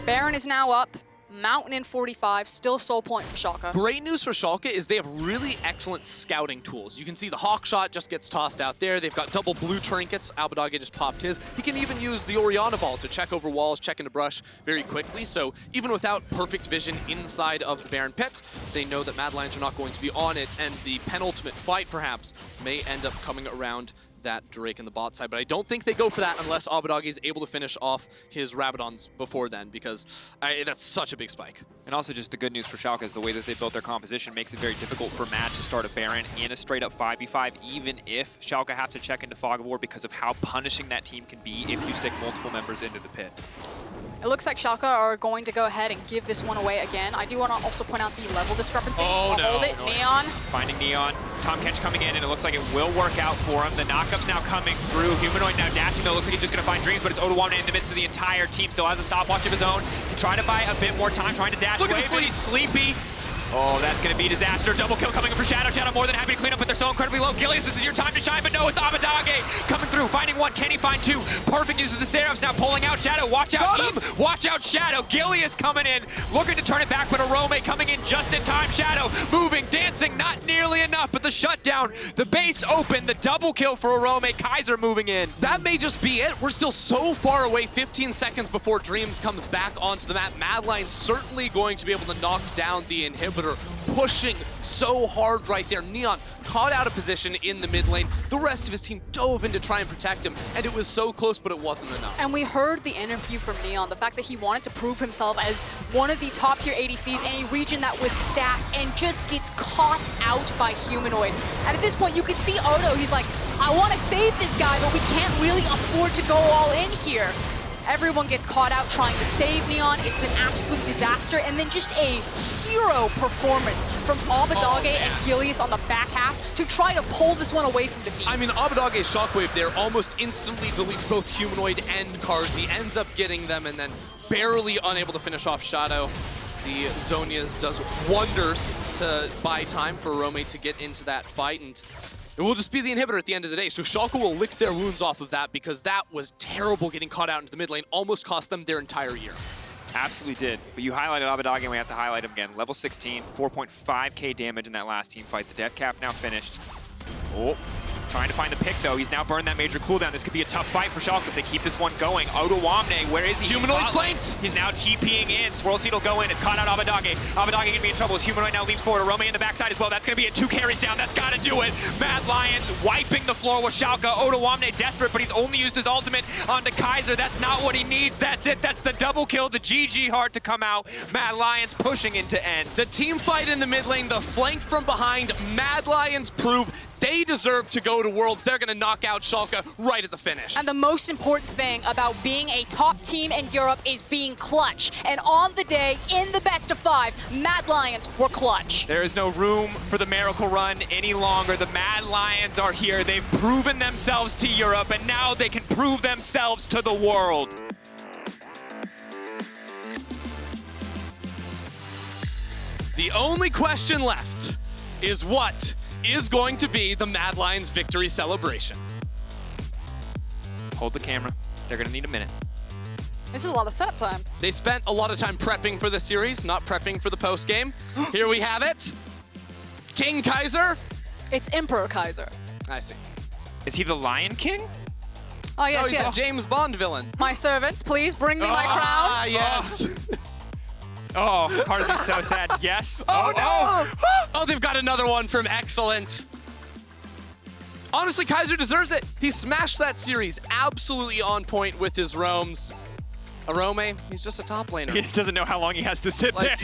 Baron is now up. Mountain in 45, still soul point for Schalke. Great news for Schalke is they have really excellent scouting tools. You can see the Hawk Shot just gets tossed out there. They've got double blue trinkets. Abbedagge just popped his. He can even use the Orianna ball to check over walls, check into brush very quickly. So even without perfect vision inside of the Baron pit, they know that Mad Lions are not going to be on it, and the penultimate fight perhaps may end up coming around that Drake in the bot side, but I don't think they go for that unless Abbedagge is able to finish off his Rabadons before then, because that's such a big spike. And also just the good news for Schalke is the way that they built their composition makes it very difficult for Mad to start a Baron in a straight up 5v5, even if Schalke have to check into Fog of War because of how punishing that team can be if you stick multiple members into the pit. It looks like Schalke are going to go ahead and give this one away again. I do want to also point out the level discrepancy. Oh, no. Hold it, Neon. Finding Neon. Tahm Kench coming in, and it looks like it will work out for him. The knockup's now coming through. Humanoid now dashing, though. Looks like he's just going to find Dreams, but it's Odoamne in the midst of the entire team. Still has a stopwatch of his own. Trying to buy a bit more time, trying to dash away, but he's sleepy. Oh, that's going to be disaster. Double kill coming for Shadow. Shadow more than happy to clean up, but they're so incredibly low. Gilius, this is your time to shine, but no, it's Abbedagge coming through, finding one. Can he find two? Perfect use of the Seraphs now pulling out Shadow. Watch out, Eve. Watch out, Shadow. Gilius coming in, looking to turn it back, but Orome coming in just in time. Shadow moving, dancing, not nearly enough, but the shutdown, the base open, the double kill for Orome. Kaiser moving in. That may just be it. We're still so far away, 15 seconds before Dreams comes back onto the map. Mad Lions certainly going to be able to knock down the inhibitor. Pushing so hard right there. Neon caught out of position in the mid lane. The rest of his team dove in to try and protect him, and it was so close, but it wasn't enough. And we heard the interview from Neon, the fact that he wanted to prove himself as one of the top tier ADCs in a region that was stacked and just gets caught out by Humanoid. And at this point, you could see Odo, he's like, I want to save this guy, but we can't really afford to go all in here. Everyone gets caught out trying to save Neon. It's an absolute disaster. And then just a hero performance from Abbedagge and Gilius on the back half to try to pull this one away from defeat. I mean, Abbedagge's Shockwave there almost instantly deletes both Humanoid and Carzzy, ends up getting them, and then barely unable to finish off Shadow. The Zonias does wonders to buy time for Orome to get into that fight, and it will just be the inhibitor at the end of the day. So Schalke will lick their wounds off of that, because that was terrible getting caught out into the mid lane. Almost cost them their entire year. Absolutely did. But you highlighted Abbedagge, and we have to highlight him again. Level 16, 4.5k damage in that last team fight. The death cap now finished. Oh, trying to find the pick, though. He's now burned that major cooldown. This could be a tough fight for Schalke if they keep this one going. Odoamne, where is he? Humanoid flanked! He's now TPing in. Swirl Seed will go in. It's caught out Abbedagge. Abbedagge going to be in trouble as Humanoid now leaps forward. Orome in the backside as well. That's going to be it. 2 carries down. That's got to do it. Mad Lions wiping the floor with Schalke. Odoamne desperate, but he's only used his ultimate onto Kaiser. That's not what he needs. That's it. That's the double kill. The GG heart to come out. Mad Lions pushing into end. The team fight in the mid lane, the flank from behind. Mad Lions prove they deserve to go to Worlds. They're going to knock out Schalke right at the finish. And the most important thing about being a top team in Europe is being clutch. And on the day, in the best of 5, Mad Lions were clutch. There is no room for the miracle run any longer. The Mad Lions are here. They've proven themselves to Europe, and now they can prove themselves to the world. The only question left is what is going to be the Mad Lions victory celebration. Hold the camera. They're going to need a minute. This is a lot of setup time. They spent a lot of time prepping for the series, not prepping for the post-game. Here we have it. King Kaiser. It's Emperor Kaiser. I see. Is he the Lion King? Oh, yes, Oh, he's yes. a James Bond villain. My servants, please bring me my crown. Ah, yes. Oh, Carzzy's so sad. Yes. Oh, no. Oh, they've got another one from Excellent. Honestly, Kaiser deserves it. He smashed that series absolutely on point with his roams. Orome, he's just a top laner. He doesn't know how long he has to sit there.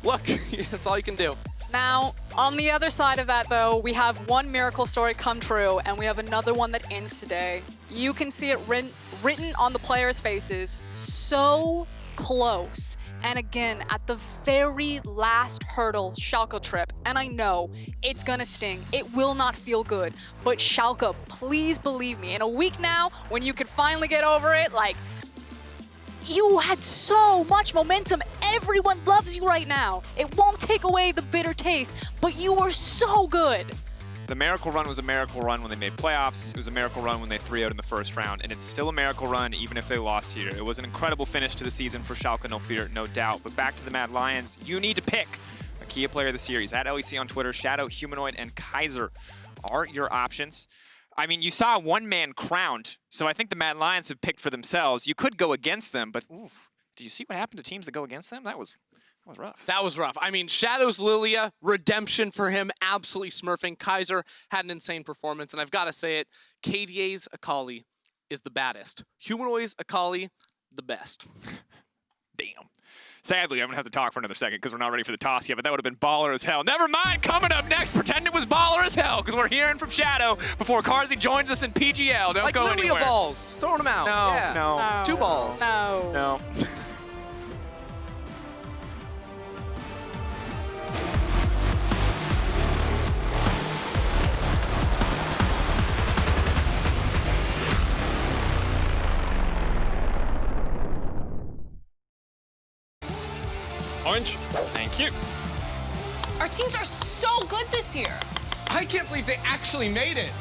Look, that's all you can do. Now, on the other side of that, though, we have one miracle story come true, and we have another one that ends today. You can see it written on the players' faces, so close. And again, at the very last hurdle, Schalke trip, and I know it's gonna sting, it will not feel good, but Schalke, please believe me, in a week now, when you can finally get over it, like, you had so much momentum. Everyone loves you right now. It won't take away the bitter taste, but you were so good. The miracle run was a miracle run when they made playoffs. It was a miracle run when they 3-0'd in the first round, and it's still a miracle run even if they lost here. It was an incredible finish to the season for Schalke 04, no doubt. But back to the MAD Lions, you need to pick a key player of the series. At LEC on Twitter, Shadow, Humanoid, and Kaiser are your options. I mean, you saw one man crowned, so I think the MAD Lions have picked for themselves. You could go against them, but oof, do you see what happened to teams that go against them? That was rough. That was rough. I mean, Shadow's Lillia, redemption for him, absolutely smurfing. Kaiser had an insane performance, and I've got to say it, KDA's Akali is the baddest. Humanoid's Akali, the best. Damn. Sadly, I'm going to have to talk for another second because we're not ready for the toss yet, but that would have been baller as hell. Never mind, coming up next, pretend it was baller as hell because we're hearing from Shadow before Carzzy joins us in PGL. Don't like go Lillia anywhere. balls, throwing them out. No, yeah. no. 2 balls. No. No. Orange. Thank you. Our teams are so good this year. I can't believe they actually made it.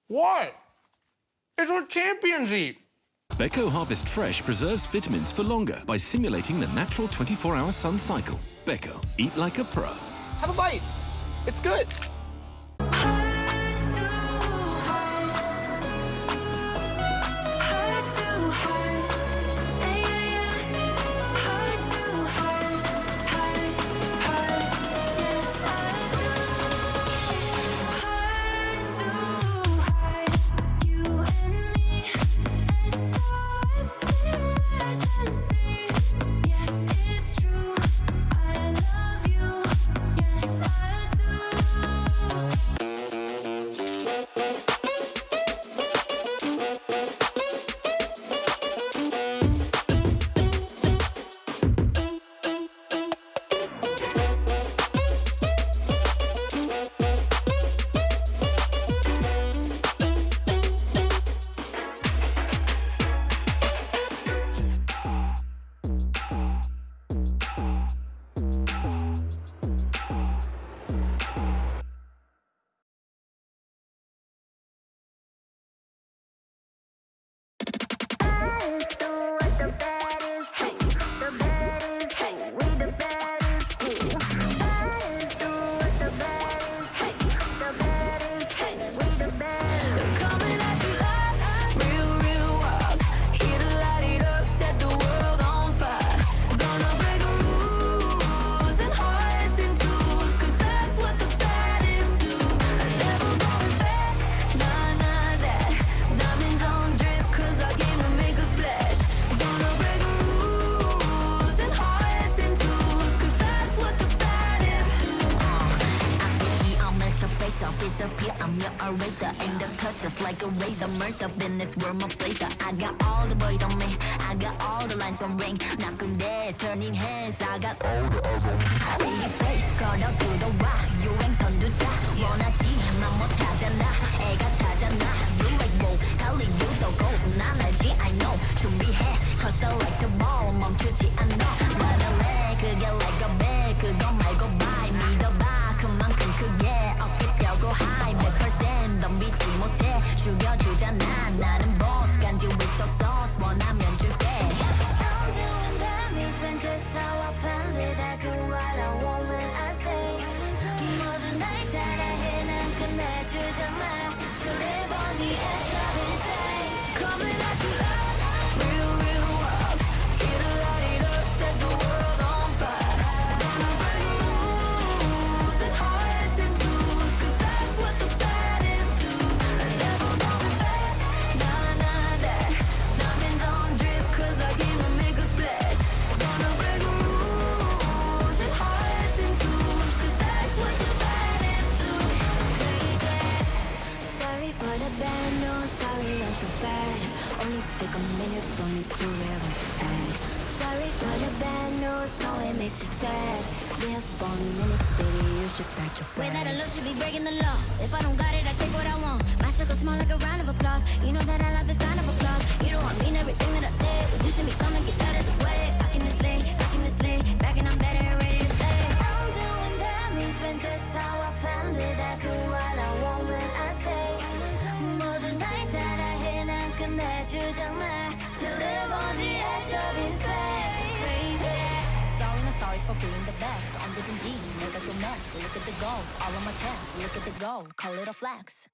What? It's what champions eat. Beko Harvest Fresh preserves vitamins for longer by simulating the natural 24-hour sun cycle. Beko, eat like a pro. Have a bite. It's good. Disappear, I'm your eraser. Aim the cut just like a razor. Murked up in this world, my blazer. I got all the boys on me. I got all the lines on ring. Knocking dead, turning heads. I got all the eyes on me. Baby face, caught up to the rock. 유행 선두자. 원하지만 못하잖아. 애가 타잖아. You like roll, Kelly, you don't go. 난 알지, I know. 준비해, cause I like the ball. 멈추지 않아. Run away, 그게 like a bell. 주장 마 to live on the edge of insane coming at you like real real wild get a light it up set the world on fire gonna break rules and hearts and tools cause that's what the baddest do I never going back nah nah that diamonds on drip cause I came to make a splash gonna break rules and hearts and tools cause that's what the baddest do sorry for the bad no sorry I'm too bad only take a minute for me to react sorry for the bad news no it makes it sad live for a minute baby you should pack your bags way that I look should be breaking the law if I don't got it I take what I want my circle small like a round of applause you know that I love the sound of applause you know I mean everything that I said when you see me coming get out of the way back in this lane back and I'm better and ready to stay I'm doing damage when just how I planned it I do what I want when I say 모든 날 따라해 난 끝내주잖아 to live on the edge of insane it's crazy sorry not sorry for being the best 언제든지 내가 좀 mess look at the goal all on my chest look at the goal call it a flex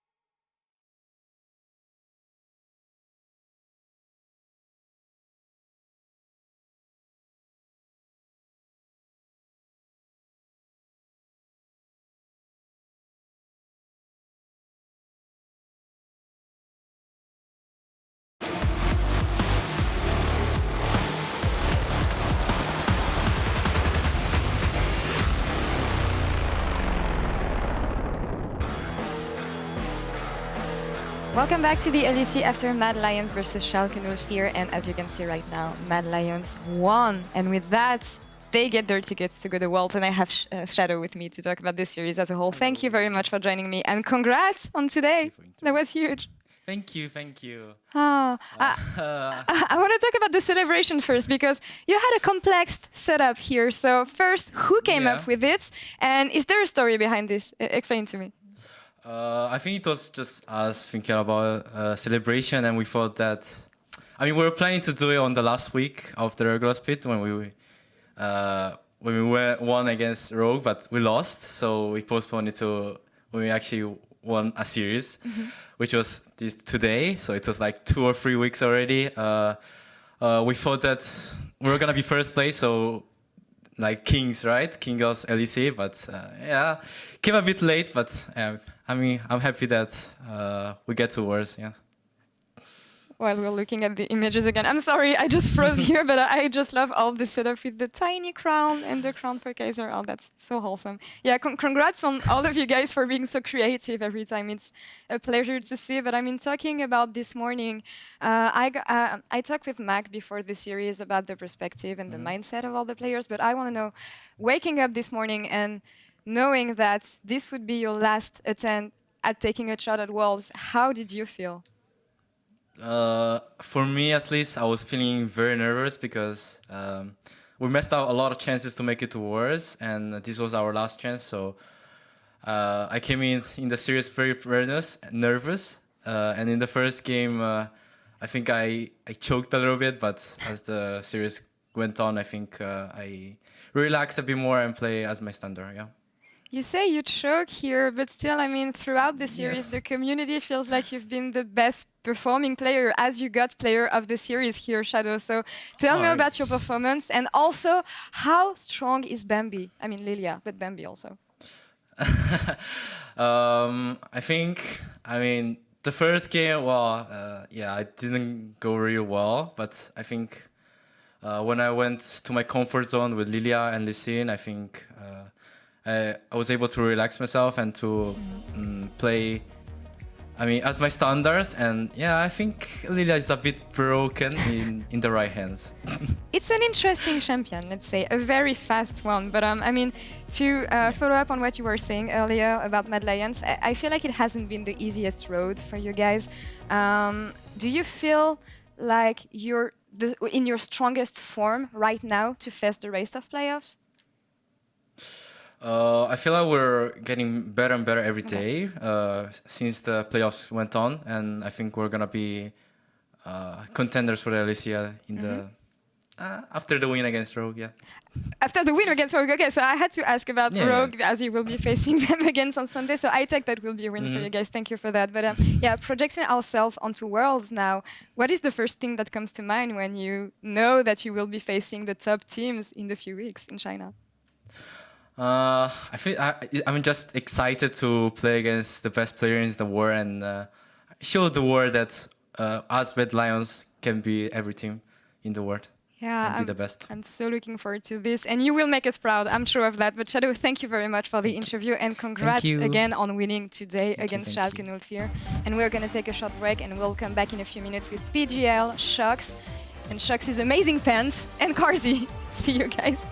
Welcome back to the LEC after MAD Lions versus Schalke 04, and as you can see right now, MAD Lions won, and with that, they get their tickets to go to Worlds, and I have Shadow with me to talk about this series as a whole. Thank you very much for joining me, and congrats on today. That was huge. Thank you, thank you. I want to talk about the celebration first, because you had a complex setup here. So first, who came up with it, and is there a story behind this? Explain to me. I think it was just us thinking about celebration, and we thought that, I mean, we were planning to do it on the last week of the regular split when we won against Rogue, but we lost, so we postponed it to when we actually won a series, which was this today. So it was like 2 or 3 weeks already. We thought that we were gonna be first place, so like Kings, right? King was LEC, but yeah, came a bit late, but I mean, I'm happy that we get to Worlds, yeah. While we're looking at the images again, I'm sorry, I just froze here, but I just love all the setup with the tiny crown and the crown for Kaiser. Oh, that's so wholesome. Yeah, congrats on all of you guys for being so creative every time. It's a pleasure to see. But I mean, talking about this morning, I talked with Mac before the series about the perspective and the mindset of all the players. But I want to know, waking up this morning and knowing that this would be your last attempt at taking a shot at Worlds, how did you feel? For me, at least, I was feeling very nervous because we messed up a lot of chances to make it to Worlds, and this was our last chance. So I came in the series very nervous, and in the first game, I think I choked a little bit. But as the series went on, I think I relaxed a bit more and play as my standard. Yeah. You say you choke here, but still, I mean, throughout the series, the community feels like you've been the best performing player as you got player of the series here, Shadow. So tell me about your performance, and also how strong is Bambi? I mean, Lillia, but Bambi also. I think, I mean, the first game, well, yeah, it didn't go really well, but I think when I went to my comfort zone with Lillia and Lysine, I think I was able to relax myself and to play, I mean, as my standards. And yeah, I think Lillia is a bit broken in the right hands. It's an interesting champion, let's say, a very fast one. But I mean, to follow up on what you were saying earlier about MAD Lions, I feel like it hasn't been the easiest road for you guys. Do you feel like you're in your strongest form right now to face the rest of playoffs? I feel like we're getting better and better every day since the playoffs went on, and I think we're gonna be contenders for the LEC in the After the win against Rogue, yeah. After the win against Rogue, okay, so I had to ask about Rogue as you will be facing them against on Sunday. So I take that will be a win for you guys. Thank you for that. But yeah, projecting ourselves onto Worlds now, what is the first thing that comes to mind when you know that you will be facing the top teams in the few weeks in China? I'm just excited to play against the best players in the world and show the world that us MAD Lions can be every team in the world. Yeah, be the best. I'm so looking forward to this, and you will make us proud, I'm sure of that. But Shadow, thank you very much for the interview, and congrats again on winning today against Schalke 04. And we're going to take a short break, and we'll come back in a few minutes with PGL, Shox, and Shox's amazing pants, and Carzzy. See you guys.